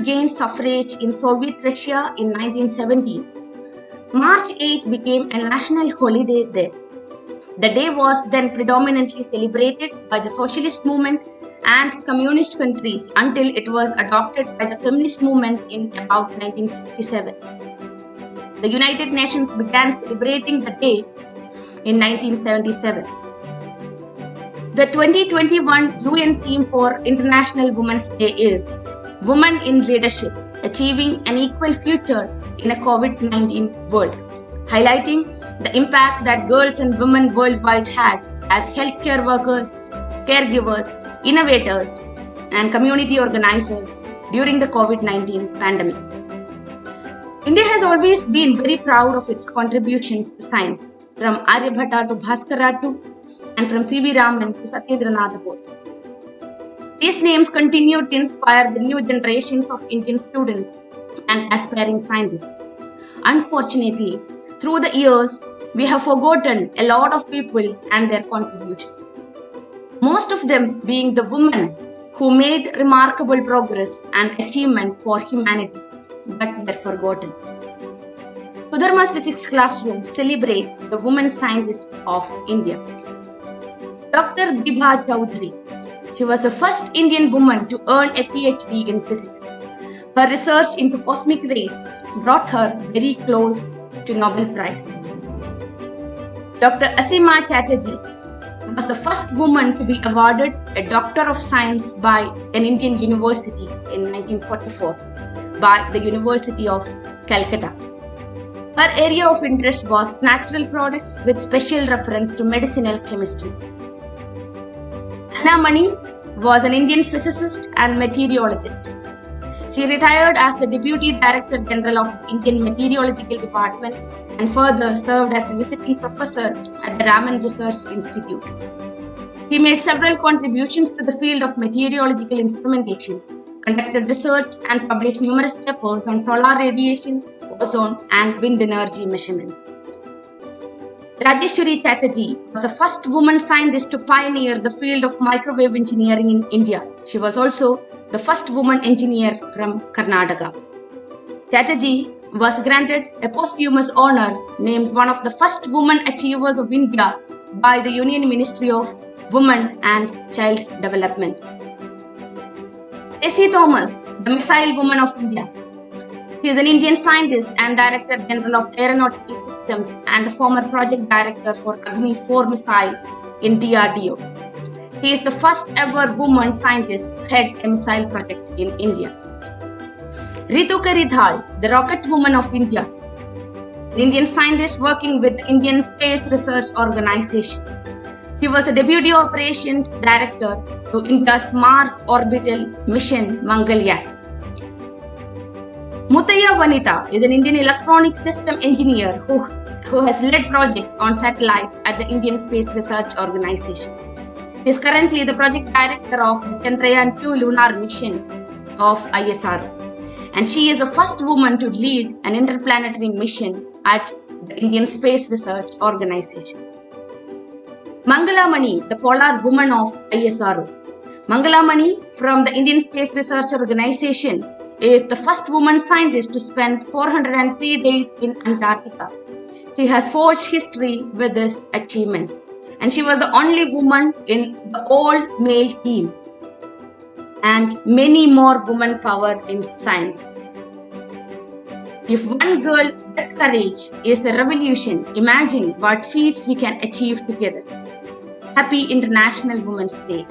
gain suffrage in Soviet Russia in 1917, March 8 became a national holiday there. The day was then predominantly celebrated by the socialist movement and communist countries until it was adopted by the feminist movement in about 1967. The United Nations began celebrating the day in 1977. The 2021 UN theme for International Women's Day is Women in Leadership, Achieving an Equal Future in a COVID-19 World, highlighting the impact that girls and women worldwide had as healthcare workers, caregivers, innovators, and community organizers during the COVID-19 pandemic. India has always been very proud of its contributions to science, from Aryabhatta to Bhaskara and from C.V. Raman to Satyendranath Bose. These names continue to inspire the new generations of Indian students and aspiring scientists. Unfortunately, through the years, we have forgotten a lot of people and their contribution. Most of them being the women who made remarkable progress and achievement for humanity, but were forgotten. Sudharma's Physics Classroom celebrates the women scientists of India. Dr. Dibha Chaudhary. She was the first Indian woman to earn a PhD in physics. Her research into cosmic rays brought her very close to Nobel Prize. Dr. Asima Chatterjee was the first woman to be awarded a Doctor of Science by an Indian university in 1944 by the University of Calcutta. Her area of interest was natural products with special reference to medicinal chemistry. Anna Mani was an Indian physicist and meteorologist. She retired as the Deputy Director General of the Indian Meteorological Department and further served as a visiting professor at the Raman Research Institute. She made several contributions to the field of meteorological instrumentation, conducted research and published numerous papers on solar radiation, ozone and wind energy measurements. Rajeshwari Chatterjee was the first woman scientist to pioneer the field of microwave engineering in India. She was also the first woman engineer from Karnataka. Chatterjee was granted a posthumous honor named one of the first women achievers of India by the Union Ministry of Women and Child Development. Tessie Thomas, the Missile Woman of India. She is an Indian scientist and Director General of Aeronautical Systems and the former Project Director for Agni 4 missile in DRDO. She is the first ever woman scientist to head a missile project in India. Ritu Karidhal, the Rocket Woman of India, an Indian scientist working with the Indian Space Research Organization. She was a Deputy Operations Director to India's Mars Orbital Mission Mangalyaan. Mutaya Vanitha is an Indian electronic system engineer who has led projects on satellites at the Indian Space Research Organization. She is currently the project director of the Chandrayaan-2 lunar mission of ISRO, and she is the first woman to lead an interplanetary mission at the Indian Space Research Organization. Mangala Mani, the polar woman of ISRO. Mangala Mani from the Indian Space Research Organization is the first woman scientist to spend 403 days in Antarctica. She has forged history with this achievement, and she was the only woman in the all-male team. And many more women power in science. If one girl with courage is a revolution, imagine what feats we can achieve together. Happy International Women's Day.